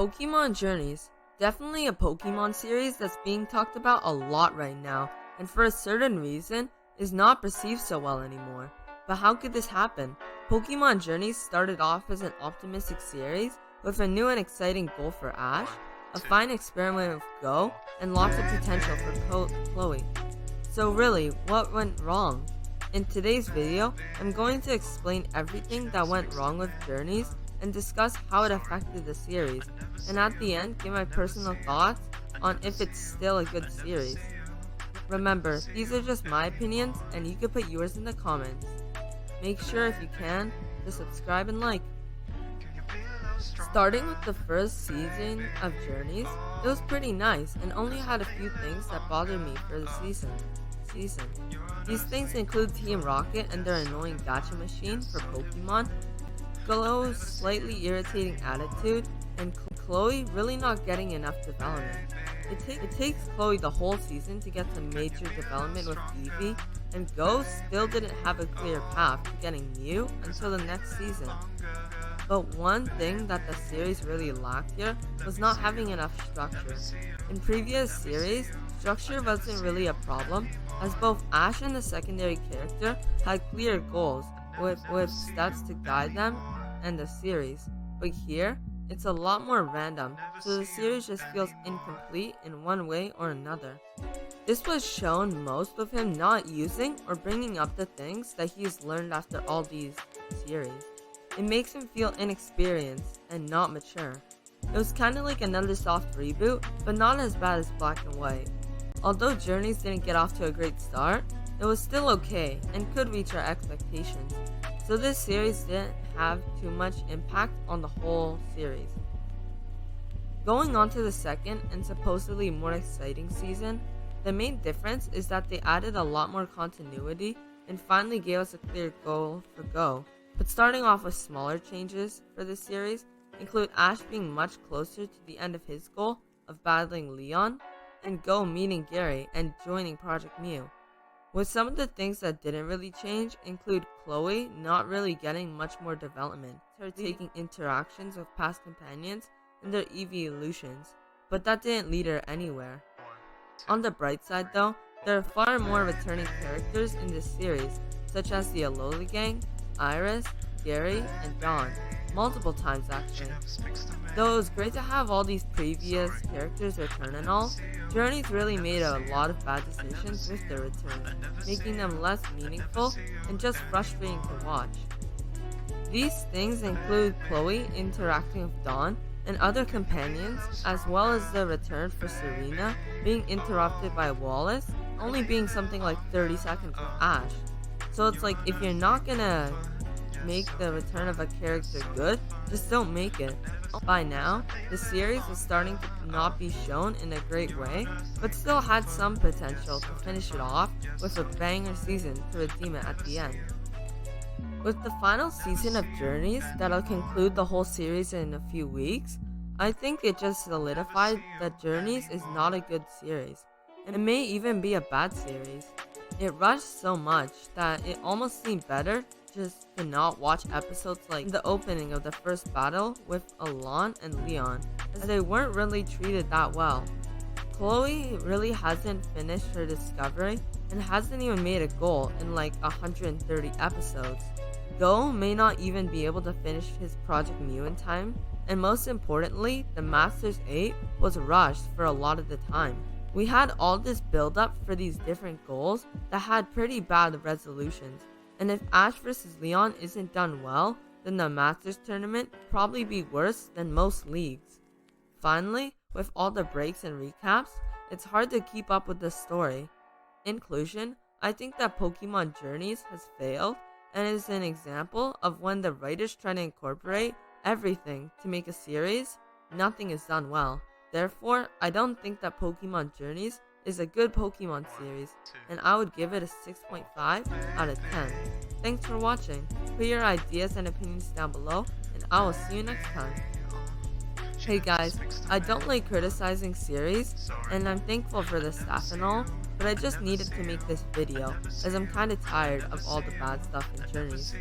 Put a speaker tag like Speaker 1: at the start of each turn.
Speaker 1: Pokemon Journeys. Definitely a Pokemon series that's being talked about a lot right now, and for a certain reason, is not perceived so well anymore. But how could this happen? Pokemon Journeys started off as an optimistic series with a new and exciting goal for Ash, a fine experiment with Go, and lots of potential for Chloe. So really, what went wrong? In today's video, I'm going to explain everything that went wrong with Journeys and discuss how it affected the series, and at the end give my personal thoughts on if it's still a good series. Remember, these are just my opinions and you can put yours in the comments. Make sure if you can, to subscribe and like. Starting with the first season of Journeys, it was pretty nice and only had a few things that bothered me for the season. These things include Team Rocket and their annoying gacha machine for Pokemon, Glow's slightly irritating attitude, and Chloe really not getting enough development. It takes Chloe the whole season to get some major development with Eevee, and Go still didn't have a clear path to getting Mew until the next season. But one thing that the series really lacked here was not having enough structure. In previous series, structure wasn't really a problem, as both Ash and the secondary character had clear goals with steps to guide them and the series. But here, it's a lot more random, so the series just feels incomplete in one way or another. This was shown most with him not using or bringing up the things that he's learned after all these series. It makes him feel inexperienced and not mature. It was kinda like another soft reboot, but not as bad as Black and White. Although Journeys didn't get off to a great start, it was still okay and could reach our expectations. So this series didn't have too much impact on the whole series. Going on to the second and supposedly more exciting season, the main difference is that they added a lot more continuity and finally gave us a clear goal for Go. But starting off with smaller changes for this series include Ash being much closer to the end of his goal of battling Leon, and Go meeting Gary and joining Project Mew. With some of the things that didn't really change include Chloe not really getting much more development, her taking interactions with past companions and their evolutions, but that didn't lead her anywhere. On the bright side though, there are far more returning characters in this series, such as the Alola Gang, Iris, Gary, and Dawn, multiple times actually. Though it was great to have all these previous characters return and all, Journeys really made a lot of bad decisions with their return, making them less meaningful and just frustrating to watch. These things include Chloe interacting with Dawn and other companions, as well as the return for Serena being interrupted by Wallace, only being something like 30 seconds with Ash. So it's like, if you're not gonna make the return of a character good, just don't make it. By now, the series was starting to not be shown in a great way, but still had some potential to finish it off with a banger season to redeem it at the end. With the final season of Journeys that'll conclude the whole series in a few weeks, I think it just solidified that Journeys is not a good series, and it may even be a bad series. It rushed so much that it almost seemed better just to not watch episodes like the opening of the first battle with Alon and Leon, as they weren't really treated that well. Chloe really hasn't finished her discovery and hasn't even made a goal in like 130 episodes. Go may not even be able to finish his Project Mew in time, and most importantly, the Masters 8 was rushed for a lot of the time. We had all this build up for these different goals that had pretty bad resolutions, and if Ash vs Leon isn't done well, then the Masters tournament will probably be worse than most leagues. Finally, with all the breaks and recaps, it's hard to keep up with the story. In conclusion, I think that Pokemon Journeys has failed and is an example of when the writers try to incorporate everything to make a series, nothing is done well. Therefore, I don't think that Pokemon Journeys is a good Pokemon series, and I would give it a 6.5 out of 10. Thanks for watching. Put your ideas and opinions down below, and I will see you next time. Hey guys, I don't like criticizing series, and I'm thankful for the staff and all, but I just needed to make this video, as I'm kinda tired of all the bad stuff in Journeys.